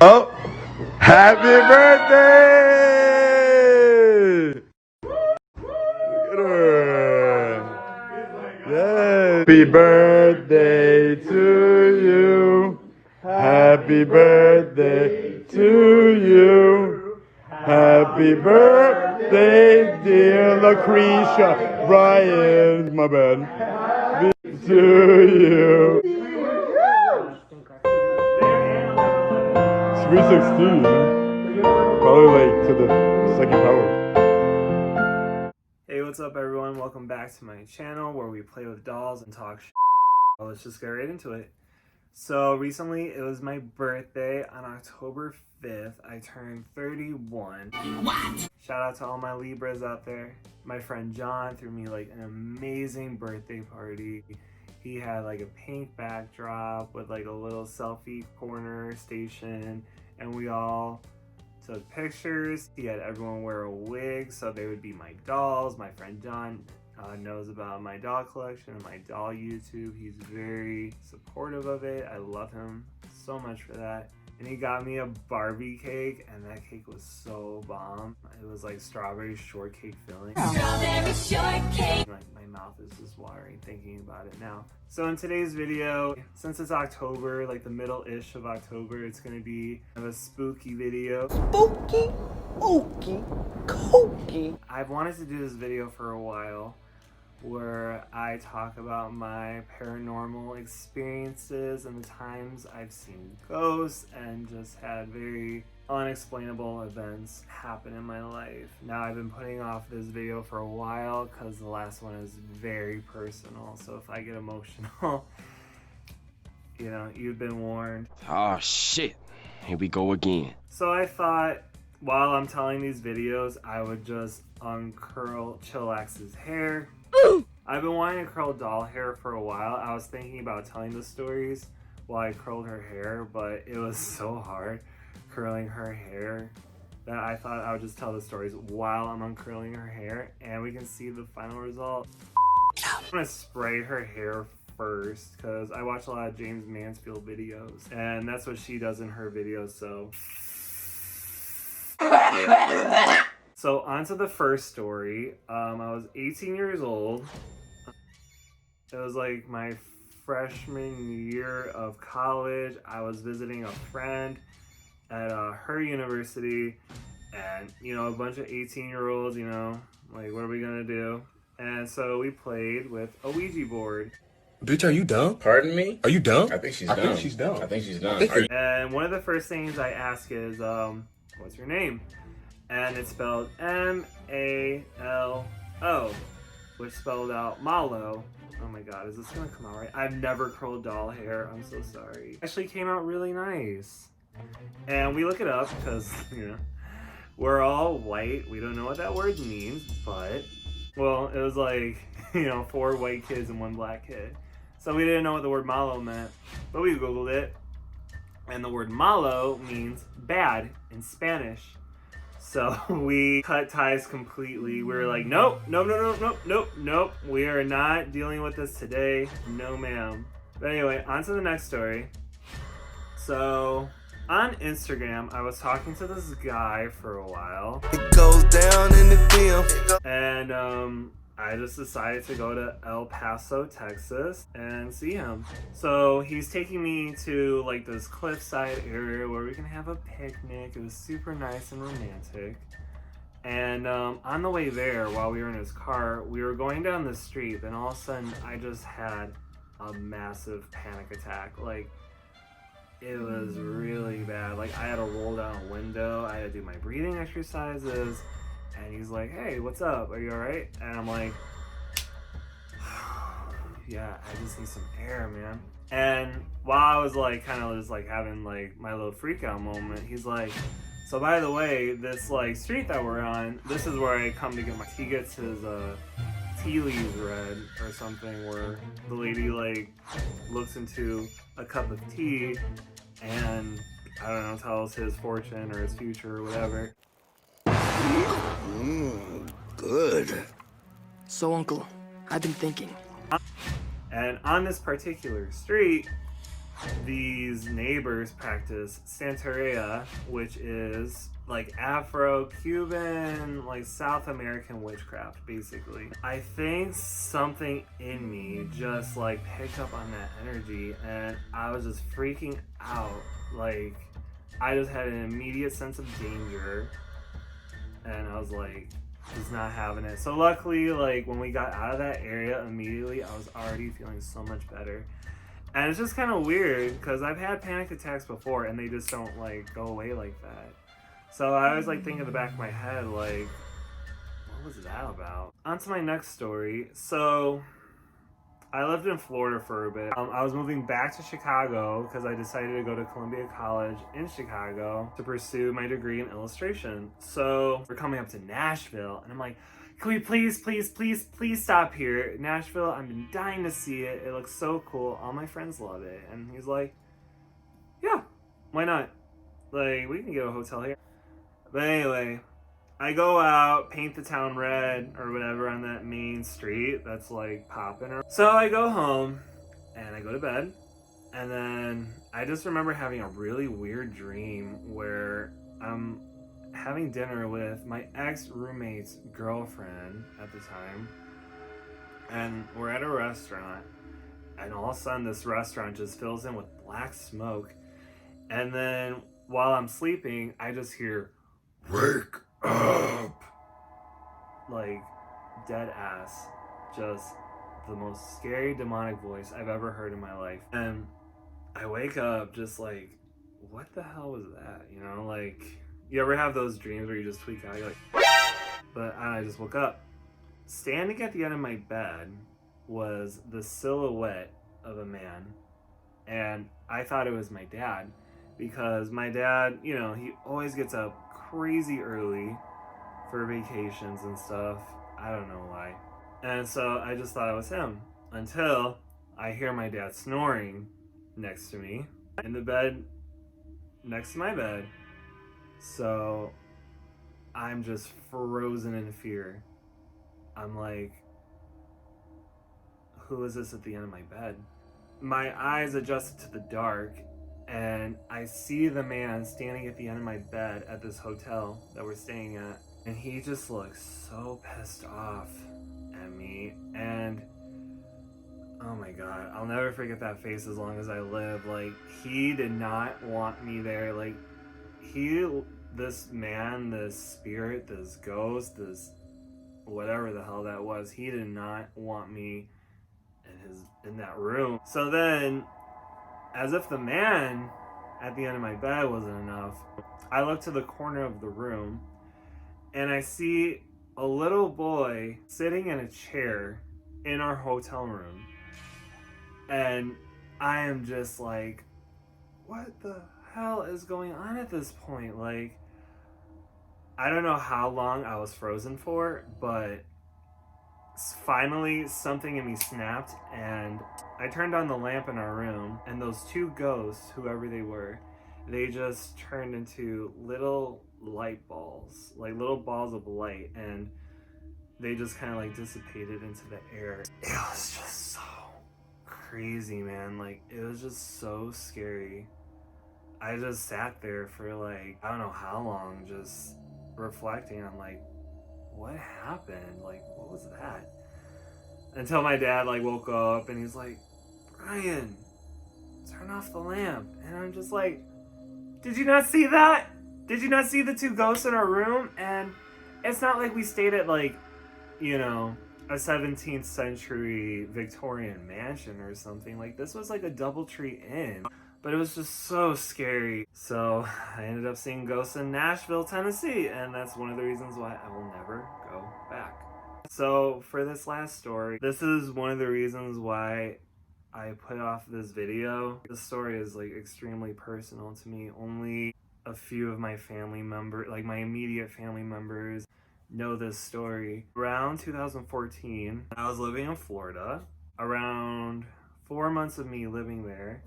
Oh, happy birthday! Look at her. Yeah. Happy birthday to you. Happy birthday to you. Happy birthday, dear Lucretia. Brian, my bad. To you. 316. Probably like to the second power. Hey, what's up everyone? Welcome back to my channel where we play with dolls and talk shit. Well, let's just get right into it. So recently it was my birthday on October 5th. I turned 31. What? Shout out to all my Libras out there. My friend John threw me like an amazing birthday party. He had like a pink backdrop with like a little selfie corner station, and we all took pictures. He had everyone wear a wig so they would be my dolls. My friend John knows about my doll collection and my doll YouTube. He's very supportive of it. I love him so much for that. And he got me a Barbie cake, and that cake was so bomb. It was like strawberry shortcake filling. Strawberry shortcake! Like, my mouth is just watering thinking about it now. So in today's video, since it's October, like the middle-ish of October, it's gonna be a spooky video. Spooky, ooky, kooky. I've wanted to do this video for a while, where I talk about my paranormal experiences and the times I've seen ghosts and just had very unexplainable events happen in my life. Now I've been putting off this video for a while because the last one is very personal, so if I get emotional, you know, you've been warned. Oh shit, here we go again. So I thought while I'm telling these videos, I would just uncurl Chillax's hair. I've been wanting to curl doll hair for a while. I was thinking about telling the stories while I curled her hair, but it was so hard curling her hair that I thought I would just tell the stories while I'm uncurling her hair, and we can see the final result. I'm gonna spray her hair first because I watch a lot of James Mansfield videos, and that's what she does in her videos, so. So on to the first story. I was 18 years old. It was like my freshman year of college. I was visiting a friend at her university, and you know, a bunch of 18-year-olds, you know, like what are we gonna do? And so we played with a Ouija board. Bitch, are you dumb? Pardon me? Are you dumb? I think she's dumb. I think she's dumb. And one of the first things I ask is, what's your name? And it's spelled M-A-L-O, which spelled out Malo. Oh my god, is this gonna come out right? I've never curled doll hair, I'm so sorry. Actually came out really nice. And we look it up because, you know, we're all white. We don't know what that word means, but, well, it was like, you know, 4 white kids and 1 black kid. So we didn't know what the word malo meant, but we Googled it. And the word malo means bad in Spanish. So we cut ties completely. We were like, nope. We are not dealing with this today. No, ma'am. But anyway, on to the next story. So on Instagram, I was talking to this guy for a while. It goes down in the film. And I just decided to go to El Paso, Texas and see him. So he's taking me to like this Cliffside area where we can have a picnic. It was super nice and romantic. And on the way there, while we were in his car, we were going down the street, then all of a sudden I just had a massive panic attack. Like, it was really bad. Like, I had to roll down a window, I had to do my breathing exercises. And he's like, hey, what's up? Are you all right? And I'm like, yeah, I just need some air, man. And while I was like, kind of just like having like my little freak out moment, he's like, so by the way, this like street that we're on, this is where I come to get my, he gets his tea leaves read or something, where the lady like looks into a cup of tea and, I don't know, tells his fortune or his future or whatever. Good. So, Uncle, I've been thinking. And on this particular street, these neighbors practice Santeria, which is like Afro-Cuban, like South American witchcraft, basically. I think something in me just like picked up on that energy, and I was just freaking out. Like, I just had an immediate sense of danger, and I was like, just not having it. So luckily, like, when we got out of that area immediately, I was already feeling so much better. And it's just kind of weird because I've had panic attacks before and they just don't like go away like that. So I was like thinking in the back of my head, like, what was that about? On to my next story. So I lived in Florida for a bit. I was moving back to Chicago because I decided to go to Columbia College in Chicago to pursue my degree in illustration. So we're coming up to Nashville and I'm like, can we please stop here? Nashville, I've been dying to see it. It looks so cool. All my friends love it. And he's like, yeah, why not? Like, we can get a hotel here. But anyway, I go out, paint the town red or whatever on that main street that's like popping. So I go home and I go to bed. And then I just remember having a really weird dream where I'm having dinner with my ex-roommate's girlfriend at the time, and we're at a restaurant, and all of a sudden this restaurant just fills in with black smoke, and then while I'm sleeping I just hear, "Wake up!" like dead ass, just the most scary demonic voice I've ever heard in my life. And I wake up just like, what the hell was that? You know, like, you ever have those dreams where you just tweak out? You're like, but I just woke up. Standing at the end of my bed was the silhouette of a man. And I thought it was my dad because my dad, you know, he always gets up crazy early for vacations and stuff. I don't know why. And so I just thought it was him until I hear my dad snoring next to me in the bed next to my bed. So I'm just frozen in fear. I'm like, who is this at the end of my bed? My eyes adjusted to the dark and I see the man standing at the end of my bed at this hotel that we're staying at. And he just looks so pissed off at me. And oh my God, I'll never forget that face as long as I live. Like, he did not want me there. Like, this man, this spirit, this ghost, this whatever the hell that was, he did not want me in that room. So then, as if the man at the end of my bed wasn't enough, I look to the corner of the room and I see a little boy sitting in a chair in our hotel room. And I am just like, what the hell is going on at this point? Like, I don't know how long I was frozen for, but finally something in me snapped and I turned on the lamp in our room, and those two ghosts, whoever they were, they just turned into little light balls, like little balls of light, and they just kind of like dissipated into the air. It was just so crazy, man. Like, it was just so scary. I just sat there for like, I don't know how long, just reflecting on like, what happened? Like, what was that? Until my dad like woke up and he's like, Brian, turn off the lamp. And I'm just like, did you not see that? Did you not see the two ghosts in our room? And it's not like we stayed at like, you know, a 17th century Victorian mansion or something. Like, this was like a DoubleTree Inn. But it was just so scary. So I ended up seeing ghosts in Nashville, Tennessee, and that's one of the reasons why I will never go back. So for this last story, this is one of the reasons why I put off this video. This story is like extremely personal to me. Only a few of my family members, like my immediate family members, know this story. Around 2014, I was living in Florida. Around 4 months of me living there,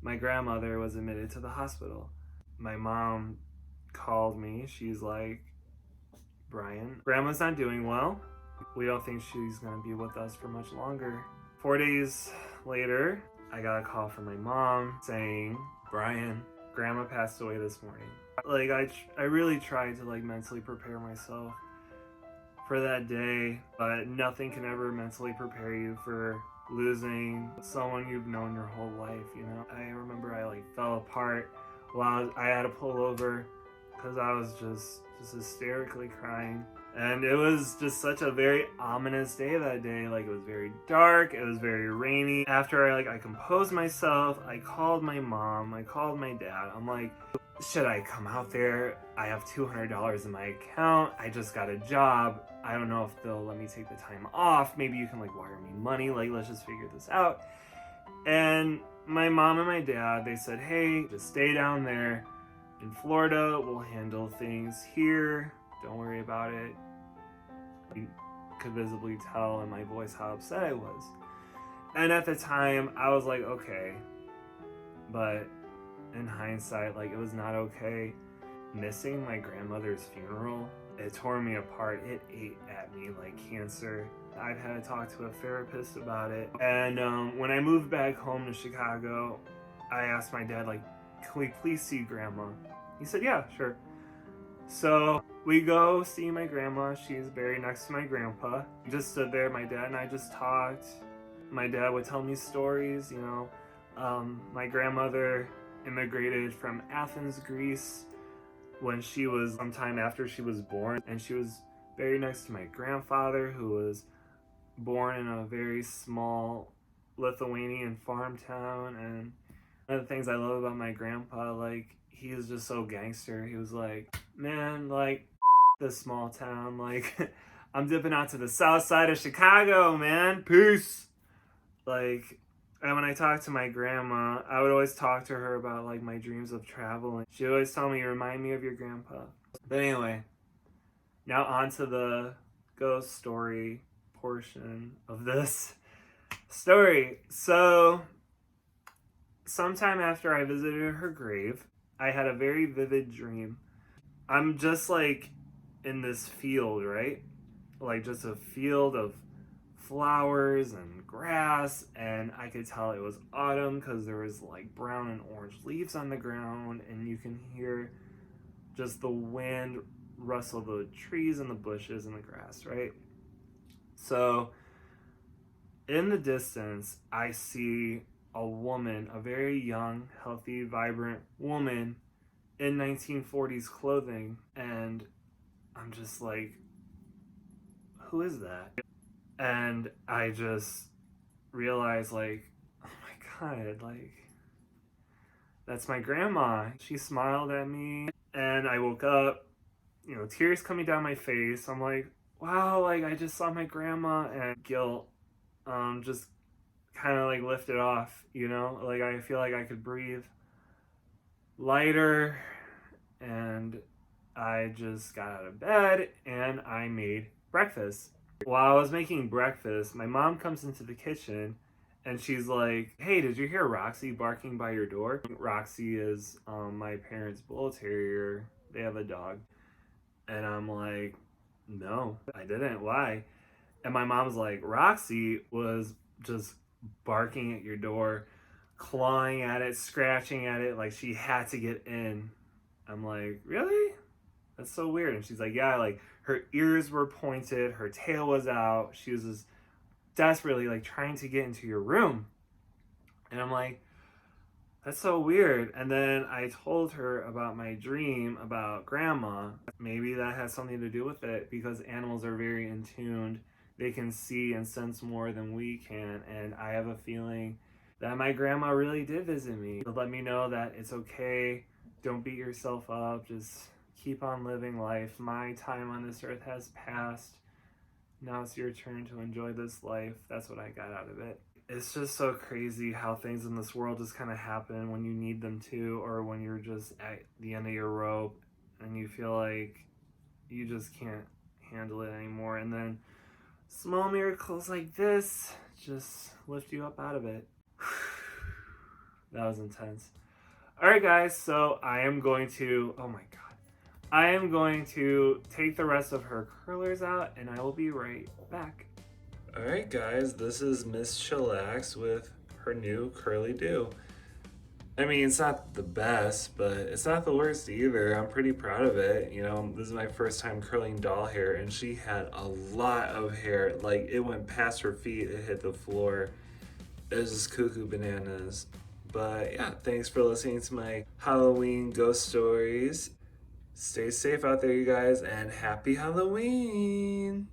my grandmother was admitted to the hospital. My mom called me. She's like, Brian, Grandma's not doing well. We don't think she's gonna be with us for much longer. 4 days later, I got a call from my mom saying, Brian, grandma passed away this morning. Like, I really tried to like mentally prepare myself for that day, but nothing can ever mentally prepare you for losing someone you've known your whole life, you know? I remember I like fell apart while I had to pull over because I was just hysterically crying. And it was just such a very ominous day that day. Like, it was very dark, it was very rainy. After I composed myself, I called my mom, I called my dad. I'm like, should I come out there? I have $200 in my account. I just got a job. I don't know if they'll let me take the time off. Maybe you can like wire me money. Like, let's just figure this out. And my mom and my dad, they said, hey, just stay down there in Florida. We'll handle things here. Don't worry about it. You could visibly tell in my voice how upset I was. And at the time, I was like, okay. But in hindsight, like, it was not okay. Missing my grandmother's funeral, it tore me apart. It ate at me like cancer. I've had to talk to a therapist about it. And when I moved back home to Chicago, I asked my dad, like, can we please see grandma? He said, yeah, sure. So we go see my grandma. She's buried next to my grandpa. We just stood there. My dad and I just talked. My dad would tell me stories, you know. My grandmother immigrated from Athens, Greece when she was sometime after she was born, and she was buried next to my grandfather, who was born in a very small Lithuanian farm town. And one of the things I love about my grandpa, like, he was just so gangster. He was like, man, like, this small town, like, I'm dipping out to the south side of Chicago, man, peace. Like, and when I talked to my grandma, I would always talk to her about like my dreams of traveling. She would always tell me, remind me of your grandpa. But anyway, now on to the ghost story portion of this story. So, sometime after I visited her grave, I had a very vivid dream. I'm just like in this field, right? Like just a field of flowers and grass, and I could tell it was autumn because there was like brown and orange leaves on the ground, and you can hear just the wind rustle the trees and the bushes and the grass, right? So in the distance, I see a woman, a very young, healthy, vibrant woman in 1940s clothing, and I'm just like, who is that? And I just realized, like, oh my God, like, that's my grandma. She smiled at me, and I woke up, you know, tears coming down my face. I'm like, wow, like, I just saw my grandma, and guilt just kind of like lifted off, you know? Like, I feel like I could breathe lighter, and I just got out of bed, and I made breakfast. While I was making breakfast, my mom comes into the kitchen and she's like, hey, did you hear Roxy barking by your door? Roxy is my parents' bull terrier. They have a dog. And I'm like, no, I didn't. Why? And my mom's like, Roxy was just barking at your door, clawing at it, scratching at it, like she had to get in. I'm like, really? That's so weird. And she's like, yeah, like her ears were pointed, her tail was out. She was just desperately like trying to get into your room. And I'm like, that's so weird. And then I told her about my dream about grandma. Maybe that has something to do with it, because animals are very in tuned. They can see and sense more than we can. And I have a feeling that my grandma really did visit me to let me know that it's okay. Don't beat yourself up. Just keep on living life. My time on this earth has passed. Now it's your turn to enjoy this life. That's what I got out of it. It's just so crazy how things in this world just kind of happen when you need them to, or when you're just at the end of your rope and you feel like you just can't handle it anymore. And then small miracles like this just lift you up out of it. That was intense. Alright guys, so I am going to, oh my god, I am going to take the rest of her curlers out, and I will be right back. Alright guys, this is Miss Chillax with her new curly do. I mean, it's not the best, but it's not the worst either. I'm pretty proud of it. You know, this is my first time curling doll hair, and she had a lot of hair. Like, it went past her feet, it hit the floor. It was just cuckoo bananas. But yeah, thanks for listening to my Halloween ghost stories. Stay safe out there, you guys, and happy Halloween!